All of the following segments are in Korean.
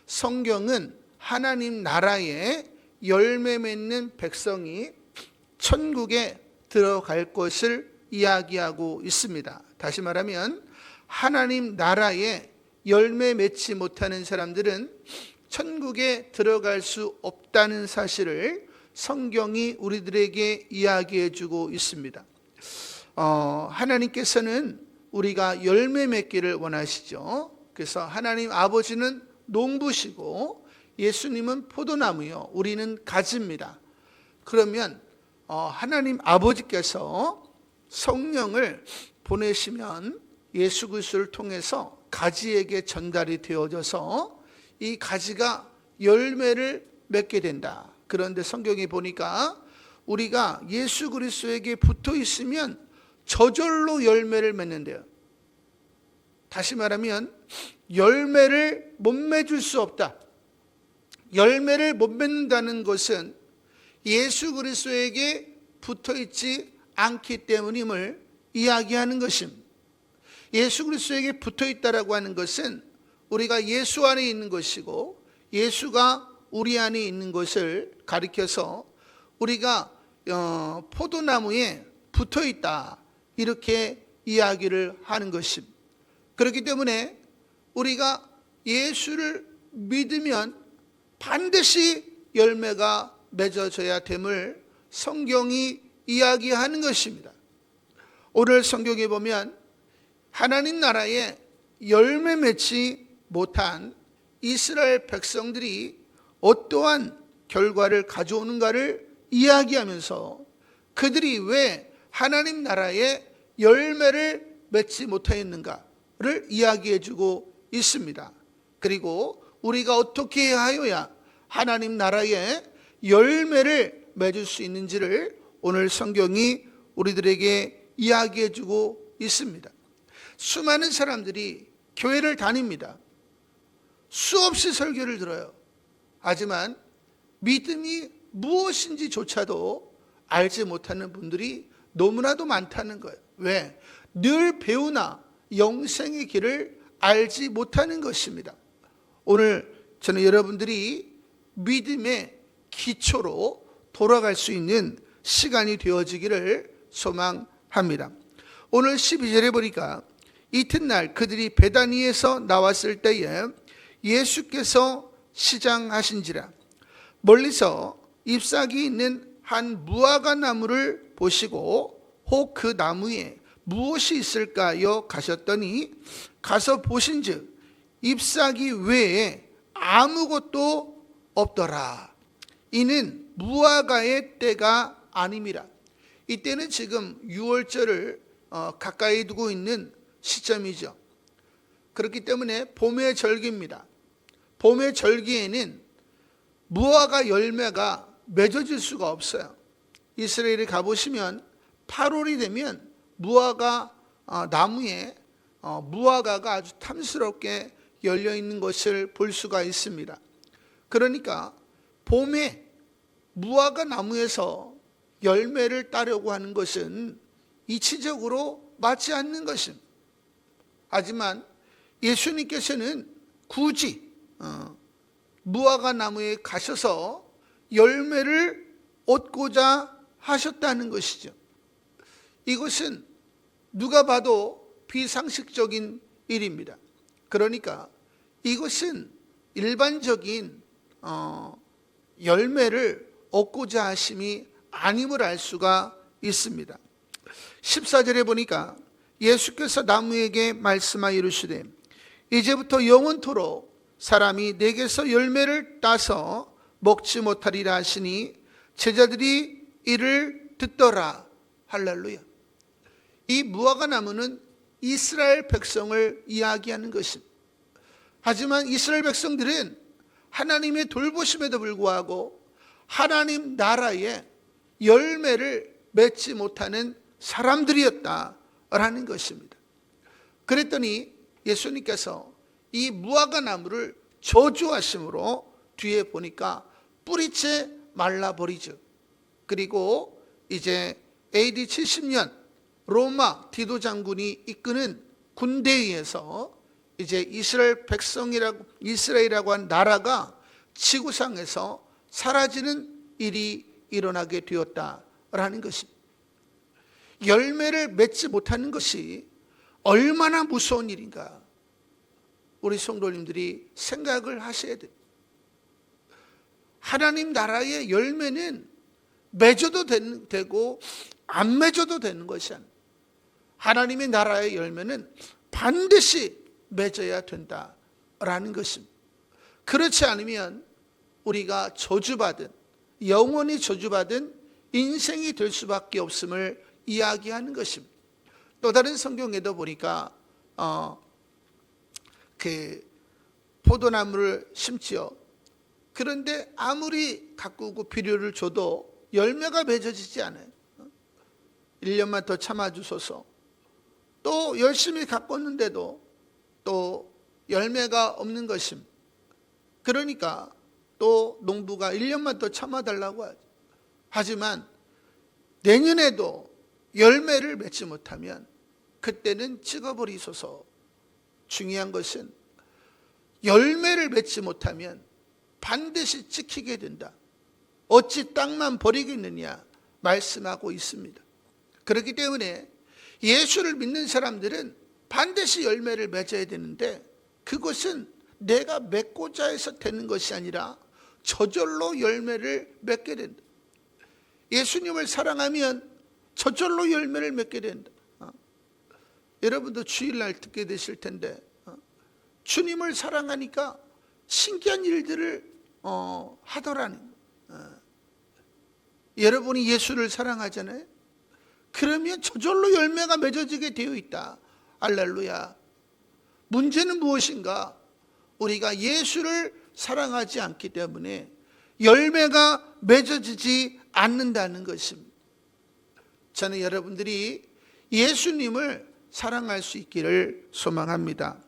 성경은 하나님 나라에 열매 맺는 백성이 천국에 들어갈 것을 이야기하고 있습니다. 다시 말하면 하나님 나라에 열매 맺지 못하는 사람들은 천국에 들어갈 수 없다는 사실을 성경이 우리들에게 이야기해 주고 있습니다. 하나님께서는 우리가 열매 맺기를 원하시죠. 그래서 하나님 아버지는 농부시고 예수님은 포도나무요, 우리는 가지입니다. 그러면 하나님 아버지께서 성령을 보내시면 예수 그리스도를 통해서 가지에게 전달이 되어져서 이 가지가 열매를 맺게 된다. 그런데 성경에 보니까 우리가 예수 그리스도에게 붙어 있으면 저절로 열매를 맺는데요. 다시 말하면 열매를 못 맺을 수 없다. 열매를 못 맺는다는 것은 예수 그리스도에게 붙어 있지 않기 때문임을 이야기하는 것입니다. 예수 그리스도에게 붙어 있다라고 하는 것은 우리가 예수 안에 있는 것이고 예수가 우리 안에 있는 것을 가리켜서 우리가 포도나무에 붙어 있다, 이렇게 이야기를 하는 것입니다. 그렇기 때문에 우리가 예수를 믿으면 반드시 열매가 맺어져야 됨을 성경이 이야기하는 것입니다. 오늘 성경에 보면 하나님 나라에 열매 맺지 못한 이스라엘 백성들이 어떠한 결과를 가져오는가를 이야기하면서 그들이 왜 하나님 나라에 열매를 맺지 못하였는가를 이야기해 주고 있습니다. 그리고 우리가 어떻게 하여야 하나님 나라에 열매를 맺을 수 있는지를 오늘 성경이 우리들에게 이야기해 주고 있습니다. 수많은 사람들이 교회를 다닙니다. 수없이 설교를 들어요. 하지만 믿음이 무엇인지조차도 알지 못하는 분들이 너무나도 많다는 거예요. 왜? 늘 배우나 영생의 길을 알지 못하는 것입니다. 오늘 저는 여러분들이 믿음의 기초로 돌아갈 수 있는 시간이 되어지기를 소망합니다. 오늘 12절에 보니까 이튿날 그들이 베다니에서 나왔을 때에 예수께서 시장하신지라 멀리서 잎사귀 있는 한 무화과 나무를 보시고 혹 그 나무에 무엇이 있을까요 가셨더니 가서 보신즉 잎사귀 외에 아무것도 없더라. 이는 무화과의 때가 아님이라. 이때는 지금 6월절을 가까이 두고 있는 시점이죠. 그렇기 때문에 봄의 절기입니다. 봄의 절기에는 무화과 열매가 맺어질 수가 없어요. 이스라엘에 가보시면 8월이 되면 무화과 나무에 무화과가 아주 탐스럽게 열려있는 것을 볼 수가 있습니다. 그러니까 봄에 무화과 나무에서 열매를 따려고 하는 것은 이치적으로 맞지 않는 것입니다. 하지만 예수님께서는 굳이 무화과 나무에 가셔서 열매를 얻고자 하셨다는 것이죠. 이것은 누가 봐도 비상식적인 일입니다. 그러니까 이것은 일반적인 열매를 얻고자 하심이 아님을 알 수가 있습니다. 14절에 보니까 예수께서 나무에게 말씀하여 이르시되 이제부터 영원토록 사람이 내게서 열매를 따서 먹지 못하리라 하시니 제자들이 이를 듣더라. 할렐루야. 이 무화과 나무는 이스라엘 백성을 이야기하는 것입니다. 하지만 이스라엘 백성들은 하나님의 돌보심에도 불구하고 하나님 나라에 열매를 맺지 못하는 사람들이었다라는 것입니다. 그랬더니 예수님께서 이 무화과 나무를 저주하심으로 뒤에 보니까 뿌리채 말라버리죠. 그리고 이제 AD 70년 로마 디도 장군이 이끄는 군대에 의해서 이제 이스라엘이라고 한 나라가 지구상에서 사라지는 일이 일어나게 되었다라는 것입니다. 열매를 맺지 못하는 것이 얼마나 무서운 일인가 우리 성도님들이 생각을 하셔야 됩니다. 하나님 나라의 열매는 맺어도 되고 안 맺어도 되는 것이 아니에요. 하나님의 나라의 열매는 반드시 맺어야 된다라는 것입니다. 그렇지 않으면 우리가 저주받은, 영원히 저주받은 인생이 될 수밖에 없음을 이야기하는 것입니다. 또 다른 성경에도 보니까 그 포도나무를 심지어 그런데 아무리 가꾸고 비료를 줘도 열매가 맺어지지 않아요. 1년만 더 참아주소서. 또 열심히 가꿨는데도 또 열매가 없는 것입니다. 그러니까 또 농부가 1년만 더 참아달라고 하죠. 하지만 내년에도 열매를 맺지 못하면 그때는 찍어버리소서. 중요한 것은 열매를 맺지 못하면 반드시 찍히게 된다. 어찌 땅만 버리겠느냐 말씀하고 있습니다. 그렇기 때문에 예수를 믿는 사람들은 반드시 열매를 맺어야 되는데 그것은 내가 맺고자 해서 되는 것이 아니라 저절로 열매를 맺게 된다. 예수님을 사랑하면 저절로 열매를 맺게 된다. 여러분도 주일날 듣게 되실 텐데 주님을 사랑하니까 신기한 일들을 하더라는 여러분이 예수를 사랑하잖아요. 그러면 저절로 열매가 맺어지게 되어 있다. 할렐루야. 문제는 무엇인가? 우리가 예수를 사랑하지 않기 때문에 열매가 맺어지지 않는다는 것입니다. 저는 여러분들이 예수님을 사랑할 수 있기를 소망합니다.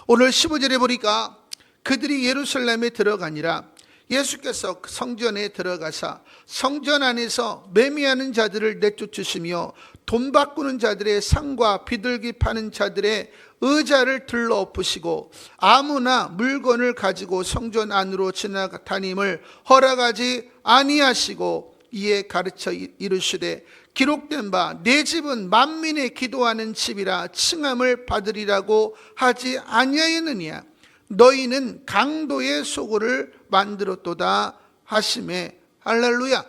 오늘 15절에 보니까 그들이 예루살렘에 들어가니라. 예수께서 성전에 들어가사 성전 안에서 매매하는 자들을 내쫓으시며 돈 바꾸는 자들의 상과 비둘기 파는 자들의 의자를 들러 엎으시고 아무나 물건을 가지고 성전 안으로 지나다님을 허락하지 아니하시고 이에 가르쳐 이르시되 기록된 바 내 집은 만민의 기도하는 집이라 칭함을 받으리라고 하지 아니하였느냐. 너희는 강도의 소굴을 만들었도다 하시매. 할렐루야.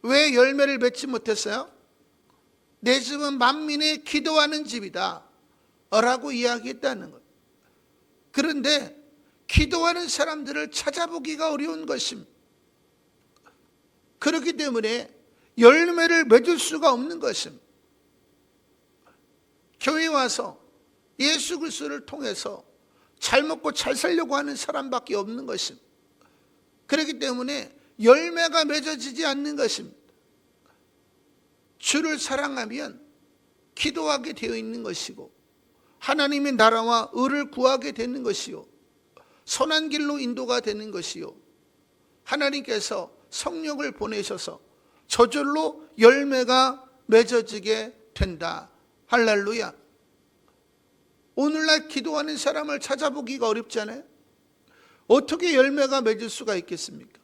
왜 열매를 맺지 못했어요? 내 집은 만민의 기도하는 집이다 라고 이야기했다는 것. 그런데 기도하는 사람들을 찾아보기가 어려운 것입니다. 그렇기 때문에 열매를 맺을 수가 없는 것입니다. 교회에 와서 예수 그리스도를 통해서 잘 먹고 잘 살려고 하는 사람밖에 없는 것입니다. 그렇기 때문에 열매가 맺어지지 않는 것입니다. 주를 사랑하면 기도하게 되어 있는 것이고 하나님의 나라와 의를 구하게 되는 것이요 선한 길로 인도가 되는 것이요 하나님께서 성령을 보내셔서 저절로 열매가 맺어지게 된다. 할렐루야. 오늘날 기도하는 사람을 찾아보기가 어렵잖아요. 어떻게 열매가 맺을 수가 있겠습니까?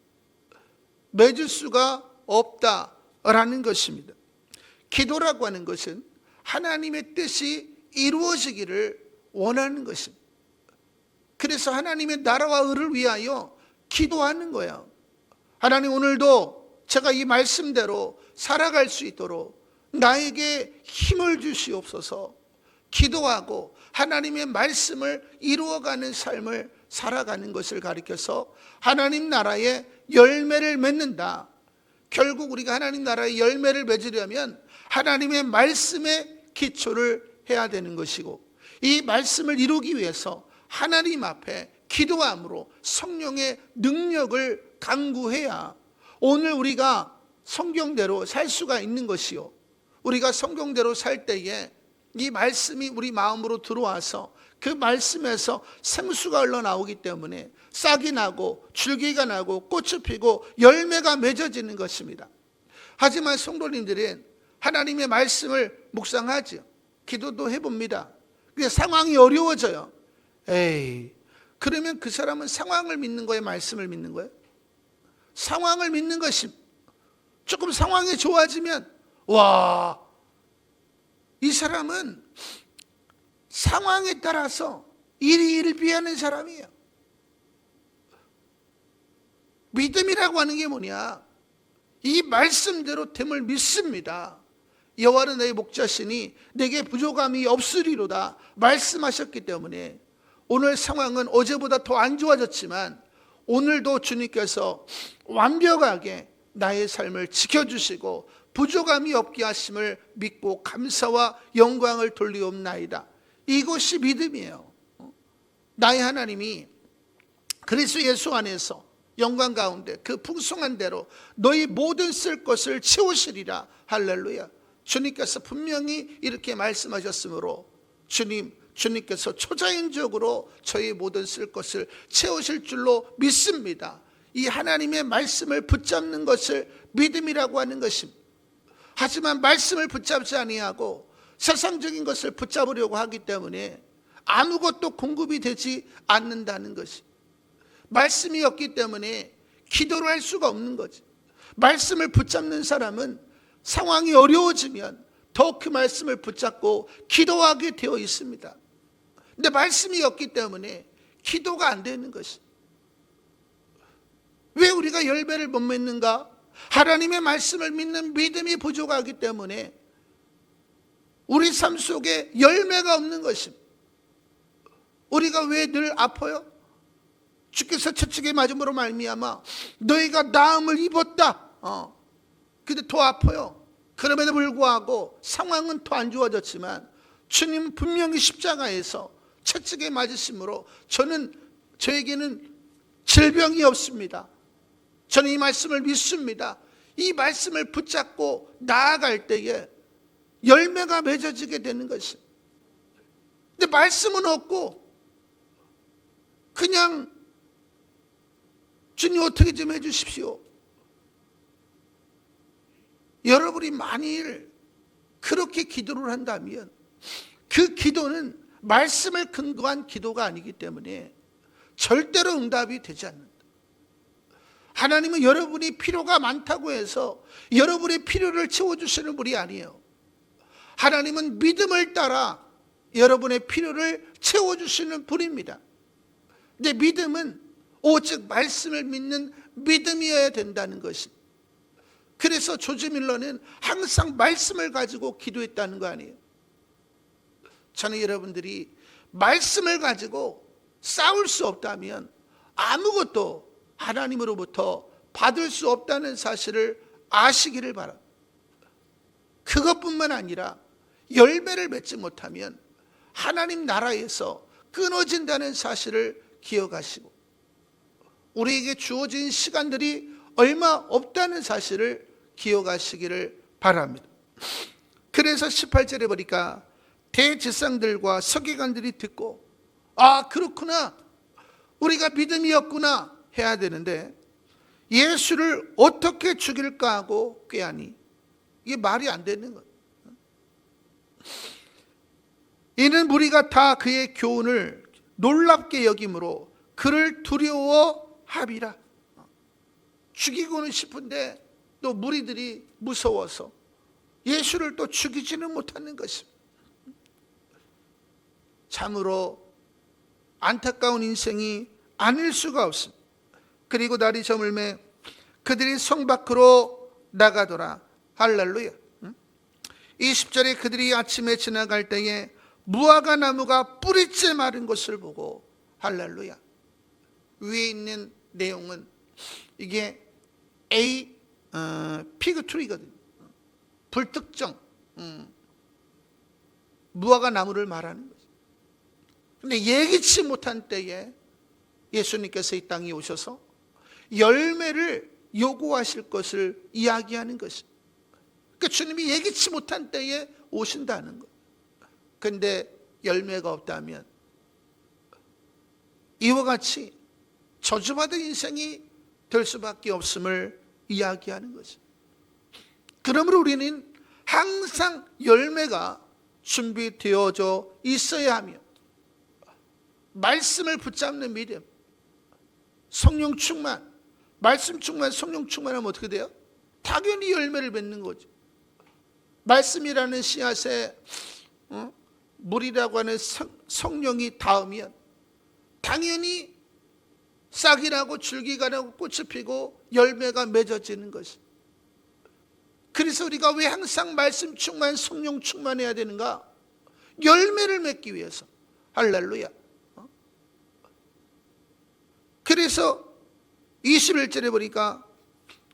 맺을 수가 없다라는 것입니다. 기도라고 하는 것은 하나님의 뜻이 이루어지기를 원하는 것입니다. 그래서 하나님의 나라와 의를 위하여 기도하는 거예요. 하나님, 오늘도 제가 이 말씀대로 살아갈 수 있도록 나에게 힘을 주시옵소서. 기도하고 하나님의 말씀을 이루어가는 삶을 살아가는 것을 가리켜서 하나님 나라의 열매를 맺는다. 결국 우리가 하나님 나라의 열매를 맺으려면 하나님의 말씀에 기초를 해야 되는 것이고 이 말씀을 이루기 위해서 하나님 앞에 기도함으로 성령의 능력을 간구해야 오늘 우리가 성경대로 살 수가 있는 것이요 우리가 성경대로 살 때에 이 말씀이 우리 마음으로 들어와서 그 말씀에서 생수가 흘러나오기 때문에 싹이 나고 줄기가 나고 꽃이 피고 열매가 맺어지는 것입니다. 하지만 성도님들은 하나님의 말씀을 묵상하죠. 기도도 해봅니다. 근데 상황이 어려워져요. 에이, 그러면 그 사람은 상황을 믿는 거예요? 말씀을 믿는 거예요? 상황을 믿는 것입니다. 조금 상황이 좋아지면 와, 이 사람은 상황에 따라서 일희일비하는 사람이에요. 믿음이라고 하는 게 뭐냐? 이 말씀대로 됨을 믿습니다. 여호와는 너의 목자시니 내게 부족함이 없으리로다 말씀하셨기 때문에 오늘 상황은 어제보다 더 안 좋아졌지만 오늘도 주님께서 완벽하게 나의 삶을 지켜주시고 부족함이 없게 하심을 믿고 감사와 영광을 돌리옵나이다. 이것이 믿음이에요. 나의 하나님이 그리스도 예수 안에서 영광 가운데 그 풍성한 대로 너희 모든 쓸 것을 채우시리라. 할렐루야. 주님께서 분명히 이렇게 말씀하셨으므로 주님께서 초자연적으로 저희 모든 쓸 것을 채우실 줄로 믿습니다. 이 하나님의 말씀을 붙잡는 것을 믿음이라고 하는 것입니다. 하지만 말씀을 붙잡지 아니하고 세상적인 것을 붙잡으려고 하기 때문에 아무것도 공급이 되지 않는다는 것이, 말씀이 없기 때문에 기도를 할 수가 없는 거지. 말씀을 붙잡는 사람은 상황이 어려워지면 더 그 말씀을 붙잡고 기도하게 되어 있습니다. 근데 말씀이 없기 때문에 기도가 안 되는 것이. 왜 우리가 열매를 못 맺는가? 하나님의 말씀을 믿는 믿음이 부족하기 때문에 우리 삶 속에 열매가 없는 것입니다. 우리가 왜 늘 아파요? 주께서 채찍에 맞음으로 말미암아 너희가 나음을 입었다. 근데 더 아파요. 그럼에도 불구하고 상황은 더 안 좋아졌지만 주님 분명히 십자가에서 채찍에 맞으심으로 저에게는 질병이 없습니다. 저는 이 말씀을 믿습니다. 이 말씀을 붙잡고 나아갈 때에 열매가 맺어지게 되는 것입니다. 근데 말씀은 없고 그냥 주님 어떻게 좀 해주십시오. 여러분이 만일 그렇게 기도를 한다면 그 기도는 말씀을 근거한 기도가 아니기 때문에 절대로 응답이 되지 않는다. 하나님은 여러분이 필요가 많다고 해서 여러분의 필요를 채워주시는 분이 아니에요. 하나님은 믿음을 따라 여러분의 필요를 채워주시는 분입니다. 근데 믿음은 오직 말씀을 믿는 믿음이어야 된다는 것입니다. 그래서 조지 밀러는 항상 말씀을 가지고 기도했다는 거 아니에요. 저는 여러분들이 말씀을 가지고 싸울 수 없다면 아무것도 하나님으로부터 받을 수 없다는 사실을 아시기를 바랍니다. 그것뿐만 아니라 열매를 맺지 못하면 하나님 나라에서 끊어진다는 사실을 기억하시고 우리에게 주어진 시간들이 얼마 없다는 사실을 기억하시기를 바랍니다. 그래서 18절에 보니까 대제사장들과 서기관들이 듣고 그렇구나, 우리가 믿음이 없구나 해야 되는데 예수를 어떻게 죽일까 하고 꾀하니 이게 말이 안 되는 거예요. 이는 무리가 다 그의 교훈을 놀랍게 여김으로 그를 두려워하리라. 죽이고는 싶은데 또 무리들이 무서워서 예수를 또 죽이지는 못하는 것입니다. 참으로 안타까운 인생이 아닐 수가 없습니다. 그리고 날이 저물매 그들이 성 밖으로 나가더라. 할렐루야. 20절에 그들이 아침에 지나갈 때에 무화과 나무가 뿌리째 마른 것을 보고, 할렐루야. 위에 있는 내용은 이게 피그 트리거든요. 불특정 무화과 나무를 말하는 거죠. 근데 예기치 못한 때에 예수님께서 이 땅에 오셔서 열매를 요구하실 것을 이야기하는 것입니다. 그러니까 주님이 예기치 못한 때에 오신다는 거예요. 근데 열매가 없다면 이와 같이 저주받은 인생이 될 수밖에 없음을 이야기하는 거죠. 그러므로 우리는 항상 열매가 준비되어져 있어야 하며 말씀을 붙잡는 믿음, 성령 충만, 말씀 충만, 성령 충만하면 어떻게 돼요? 당연히 열매를 맺는 거죠. 말씀이라는 씨앗에 물이라고 하는 성령이 닿으면 당연히 싹이 나고 줄기가 나고 꽃이 피고 열매가 맺어지는 것이. 그래서 우리가 왜 항상 말씀 충만, 성령 충만해야 되는가? 열매를 맺기 위해서. 할렐루야. 그래서 21절에 보니까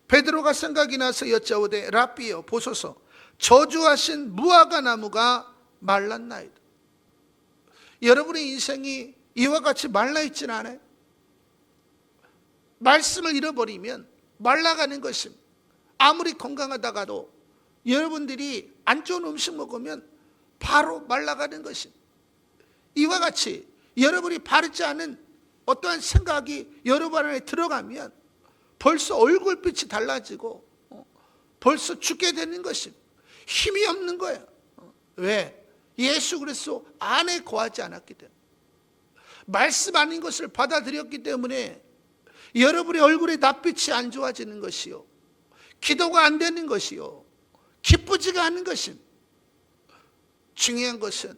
베드로가 생각이 나서 여짜오되 랍비여 보소서 저주하신 무화과 나무가 말랐나이다. 여러분의 인생이 이와 같이 말라있지는 않아요? 말씀을 잃어버리면 말라가는 것입니다. 아무리 건강하다가도 여러분들이 안 좋은 음식 먹으면 바로 말라가는 것입니다. 이와 같이 여러분이 바르지 않은 어떠한 생각이 여러분 안에 들어가면 벌써 얼굴빛이 달라지고 벌써 죽게 되는 것입니다. 힘이 없는 거예요. 왜? 예수 그리스도 안에 거하지 않았기 때문에. 말씀 아닌 것을 받아들였기 때문에 여러분의 얼굴의 낯빛이 안 좋아지는 것이요, 기도가 안 되는 것이요, 기쁘지가 않은 것입니다. 중요한 것은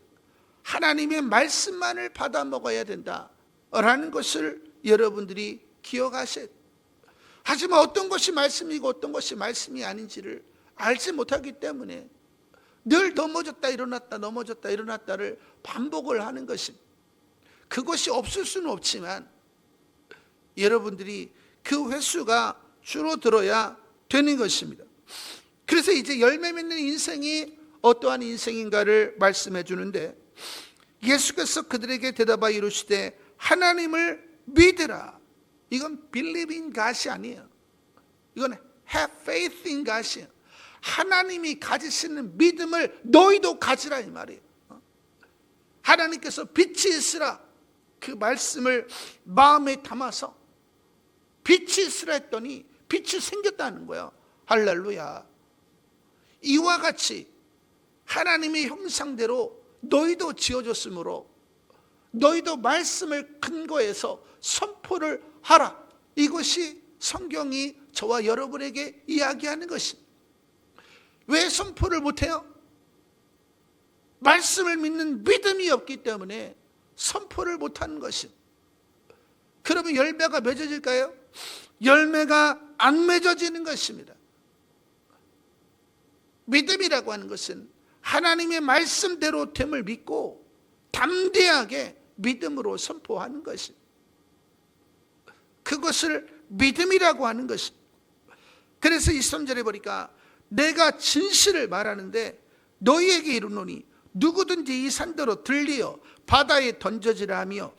하나님의 말씀만을 받아 먹어야 된다라는 것을 여러분들이 기억하셔야 돼요. 하지만 어떤 것이 말씀이고 어떤 것이 말씀이 아닌지를 알지 못하기 때문에 늘 넘어졌다 일어났다 넘어졌다 일어났다를 반복을 하는 것입니다. 그것이 없을 수는 없지만 여러분들이 그 횟수가 줄어들어야 되는 것입니다. 그래서 이제 열매 맺는 인생이 어떠한 인생인가를 말씀해 주는데, 예수께서 그들에게 대답하여 이르시되 하나님을 믿으라. 이건 believe in God이 아니에요. 이건 have faith in God이에요. 하나님이 가지시는 믿음을 너희도 가지라 이 말이에요. 하나님께서 빛이 있으라 그 말씀을 마음에 담아서 빛이 있으라 했더니 빛이 생겼다는 거예요. 할렐루야. 이와 같이 하나님의 형상대로 너희도 지어졌으므로 너희도 말씀을 근거해서 선포를 하라. 이것이 성경이 저와 여러분에게 이야기하는 것입니다. 왜 선포를 못해요? 말씀을 믿는 믿음이 없기 때문에 선포를 못하는 것입니다. 그러면 열매가 맺어질까요? 열매가 안 맺어지는 것입니다. 믿음이라고 하는 것은 하나님의 말씀대로 됨을 믿고 담대하게 믿음으로 선포하는 것입니다. 그것을 믿음이라고 하는 것입니다. 그래서 23절에 보니까 내가 진실을 말하는데 너희에게 이르노니 누구든지 이 산더러 들리어 바다에 던져지라 하며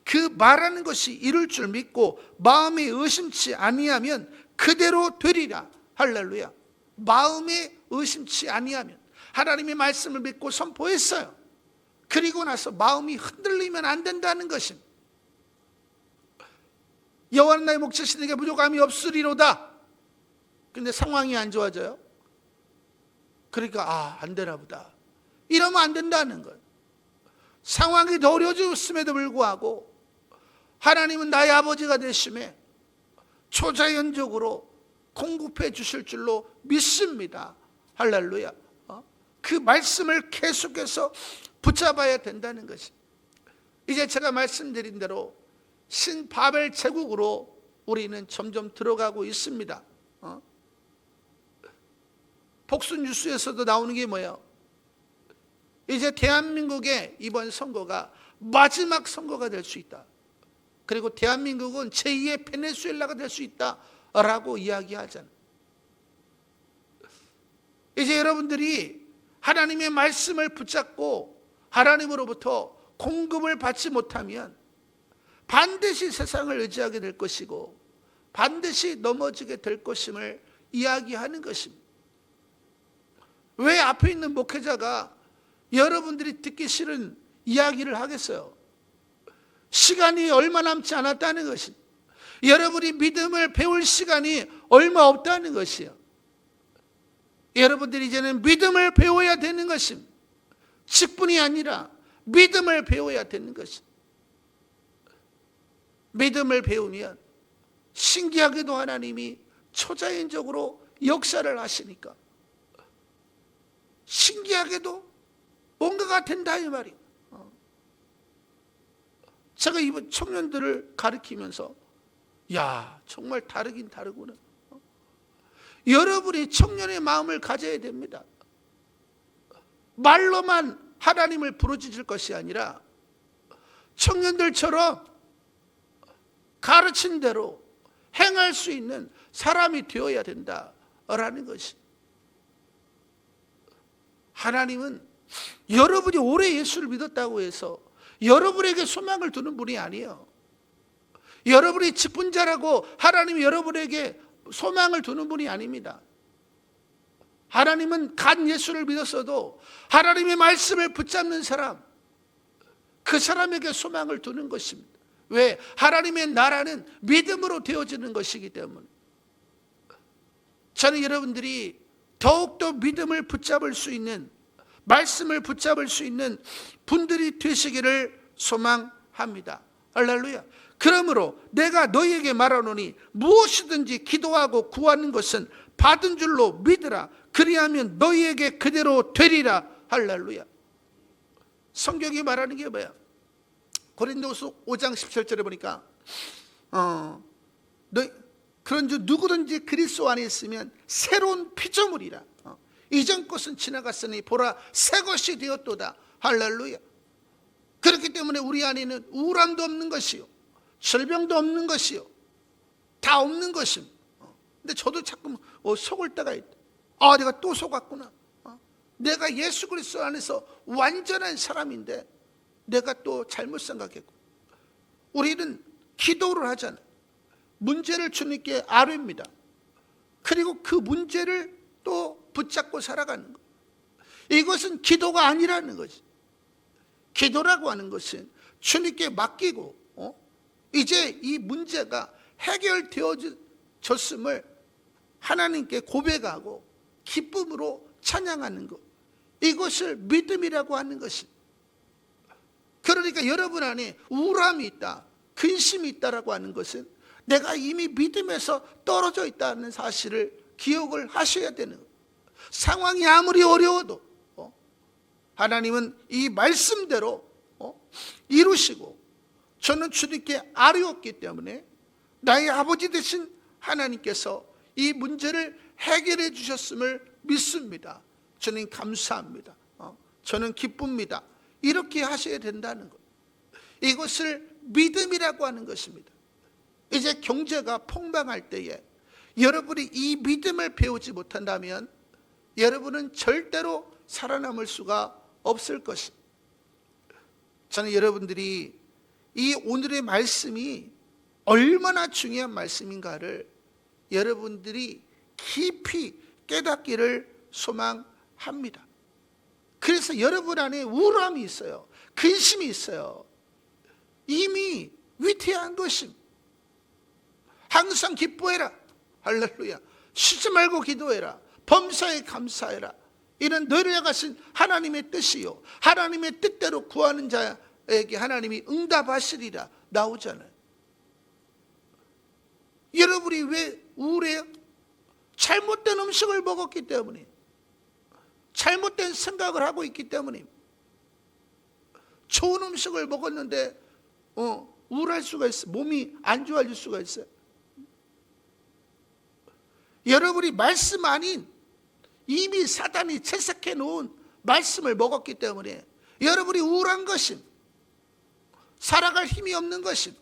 그 말하는 것이 이룰 줄 믿고 마음에 의심치 아니하면 그대로 되리라. 할렐루야. 마음에 의심치 아니하면, 하나님의 말씀을 믿고 선포했어요. 그리고 나서 마음이 흔들리면 안 된다는 것입니다. 여호와는 나의 목자시니 내게 부족함이 없으리로다. 근데 상황이 안 좋아져요. 그러니까 안 되나 보다. 이러면 안 된다는 거예요. 상황이 더 어려워졌음에도 불구하고 하나님은 나의 아버지가 되심에 초자연적으로 공급해 주실 줄로 믿습니다. 할렐루야. 그 말씀을 계속해서 붙잡아야 된다는 것이. 이제 제가 말씀드린 대로 신바벨 제국으로 우리는 점점 들어가고 있습니다. 복수 뉴스에서도 나오는 게 뭐예요? 이제 대한민국의 이번 선거가 마지막 선거가 될 수 있다. 그리고 대한민국은 제2의 베네수엘라가 될 수 있다라고 이야기하잖아요. 이제 여러분들이 하나님의 말씀을 붙잡고 하나님으로부터 공급을 받지 못하면 반드시 세상을 의지하게 될 것이고 반드시 넘어지게 될 것임을 이야기하는 것입니다. 왜 앞에 있는 목회자가 여러분들이 듣기 싫은 이야기를 하겠어요? 시간이 얼마 남지 않았다는 것입니다. 여러분이 믿음을 배울 시간이 얼마 없다는 것이에요. 여러분들이 이제는 믿음을 배워야 되는 것입니다. 직분이 아니라 믿음을 배워야 되는 것입니다. 믿음을 배우면 신기하게도 하나님이 초자연적으로 역사를 하시니까 신기하게도 뭔가가 된다 이 말이에요. 제가 이번 청년들을 가르치면서 야, 정말 다르긴 다르구나. 여러분이 청년의 마음을 가져야 됩니다. 말로만 하나님을 부르짖을 것이 아니라 청년들처럼 가르친 대로 행할 수 있는 사람이 되어야 된다라는 것이. 하나님은 여러분이 오래 예수를 믿었다고 해서 여러분에게 소망을 두는 분이 아니에요. 여러분이 직분자라고 하나님이 여러분에게 소망을 두는 분이 아닙니다. 하나님은 간 예수를 믿었어도 하나님의 말씀을 붙잡는 사람, 그 사람에게 소망을 두는 것입니다. 왜? 하나님의 나라는 믿음으로 되어지는 것이기 때문에. 저는 여러분들이 더욱더 믿음을 붙잡을 수 있는, 말씀을 붙잡을 수 있는 분들이 되시기를 소망합니다. 할렐루야. 그러므로 내가 너희에게 말하노니 무엇이든지 기도하고 구하는 것은 받은 줄로 믿으라. 그리하면 너희에게 그대로 되리라. 할렐루야. 성경이 말하는 게 뭐야? 고린도서 5장 17절에 보니까 그런즉 누구든지 그리스도 안에 있으면 새로운 피조물이라. 이전 것은 지나갔으니 보라 새 것이 되었도다. 할렐루야. 그렇기 때문에 우리 안에는 우울함도 없는 것이요, 질병도 없는 것이요, 다 없는 것입니다. 근데 저도 자꾸 속을 때가 있다. 내가 또 속았구나. 내가 예수 그리스도 안에서 완전한 사람인데 내가 또 잘못 생각했고. 우리는 기도를 하잖아요. 문제를 주님께 아뢰입니다. 그리고 그 문제를 또 붙잡고 살아가는 것. 이것은 기도가 아니라는 거지. 기도라고 하는 것은 주님께 맡기고 이제 이 문제가 해결되어졌음을 하나님께 고백하고 기쁨으로 찬양하는 것. 이것을 믿음이라고 하는 것입니다. 그러니까 여러분 안에 우울함이 있다, 근심이 있다라고 하는 것은 내가 이미 믿음에서 떨어져 있다는 사실을 기억을 하셔야 되는 거예요. 상황이 아무리 어려워도 하나님은 이 말씀대로 이루시고, 저는 주님께 아뢰었기 때문에 나의 아버지 되신 하나님께서 이 문제를 해결해 주셨음을 믿습니다. 저는 감사합니다. 저는 기쁩니다. 이렇게 하셔야 된다는 것. 이것을 믿음이라고 하는 것입니다. 이제 경제가 폭망할 때에 여러분이 이 믿음을 배우지 못한다면 여러분은 절대로 살아남을 수가 없을 것입니다. 저는 여러분들이 이 오늘의 말씀이 얼마나 중요한 말씀인가를 여러분들이 깊이 깨닫기를 소망합니다. 그래서 여러분 안에 우울함이 있어요, 근심이 있어요. 이미 위태한 것입니다. 항상 기뻐해라. 할렐루야. 쉬지 말고 기도해라. 범사에 감사해라. 이는 너를 향하신 하나님의 뜻이요, 하나님의 뜻대로 구하는 자에게 하나님이 응답하시리라 나오잖아요. 여러분이 왜 우울해요? 잘못된 음식을 먹었기 때문에, 잘못된 생각을 하고 있기 때문에. 좋은 음식을 먹었는데 우울할 수가 있어요. 몸이 안 좋아질 수가 있어요. 여러분이 말씀 아닌 이미 사단이 채색해 놓은 말씀을 먹었기 때문에 여러분이 우울한 것임, 살아갈 힘이 없는 것임.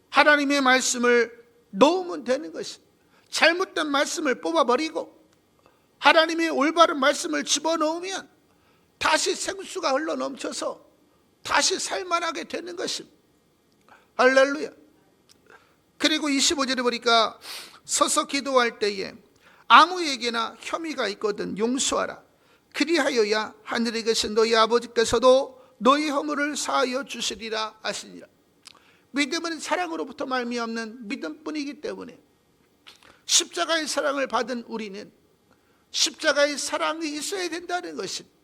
하나님의 말씀을 놓으면 되는 것임. 잘못된 말씀을 뽑아버리고 하나님의 올바른 말씀을 집어넣으면 다시 생수가 흘러넘쳐서 다시 살만하게 되는 것임. 할렐루야. 그리고 25절에 보니까 서서 기도할 때에 아무에게나 혐의가 있거든 용서하라. 그리하여야 하늘에 계신 너희 아버지께서도 너희 허물을 사하여 주시리라 하시니라. 믿음은 사랑으로부터 말미암는 믿음뿐이기 때문에 십자가의 사랑을 받은 우리는 십자가의 사랑이 있어야 된다는 것입니다.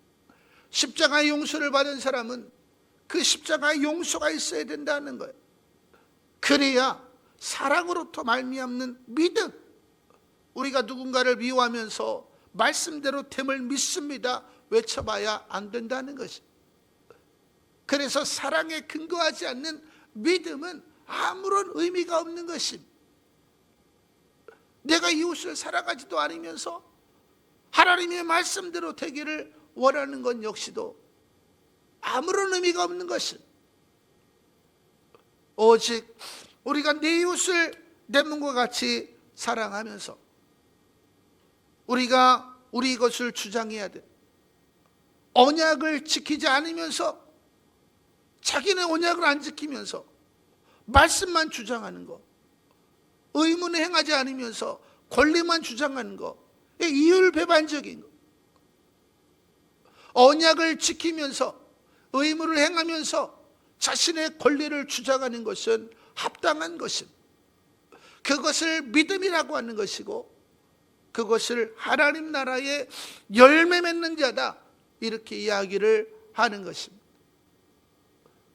십자가의 용서를 받은 사람은 그 십자가의 용서가 있어야 된다는 거예요. 그래야 사랑으로부터 말미암는 믿음. 우리가 누군가를 미워하면서 말씀대로 됨을 믿습니다 외쳐봐야 안 된다는 것이. 그래서 사랑에 근거하지 않는 믿음은 아무런 의미가 없는 것입니다. 내가 이웃을 사랑하지도 않으면서 하나님의 말씀대로 되기를 원하는 것 역시도 아무런 의미가 없는 것입니다. 오직 우리가 내 이웃을 내 몸과 같이 사랑하면서 우리가 우리 것을 주장해야 돼. 언약을 지키지 않으면서 자기네 언약을 안 지키면서 말씀만 주장하는 거, 의무는 행하지 않으면서 권리만 주장하는 거, 이율배반적인 거. 언약을 지키면서 의무를 행하면서 자신의 권리를 주장하는 것은 합당한 것입니다. 그것을 믿음이라고 하는 것이고 그것을 하나님 나라의 열매 맺는 자다 이렇게 이야기를 하는 것입니다.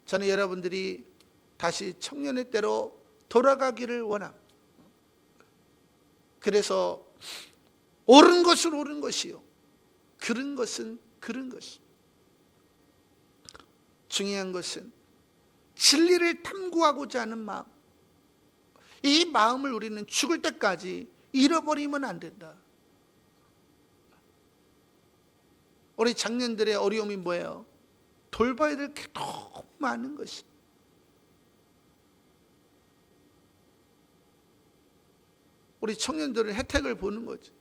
저는 여러분들이 다시 청년의 때로 돌아가기를 원합니다. 그래서 옳은 것은 옳은 것이요 그른 것은 그른 것이. 중요한 것은 진리를 탐구하고자 하는 마음. 이 마음을 우리는 죽을 때까지 잃어버리면 안 된다. 우리 장년들의 어려움이 뭐예요? 돌봐야 될 게 너무 많은 것이. 우리 청년들은 혜택을 보는 거지.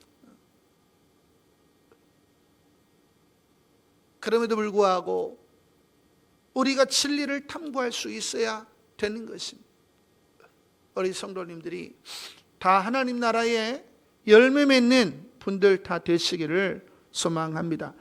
그럼에도 불구하고 우리가 진리를 탐구할 수 있어야 되는 것입니다. 우리 성도님들이 다 하나님 나라에 열매 맺는 분들 다 되시기를 소망합니다.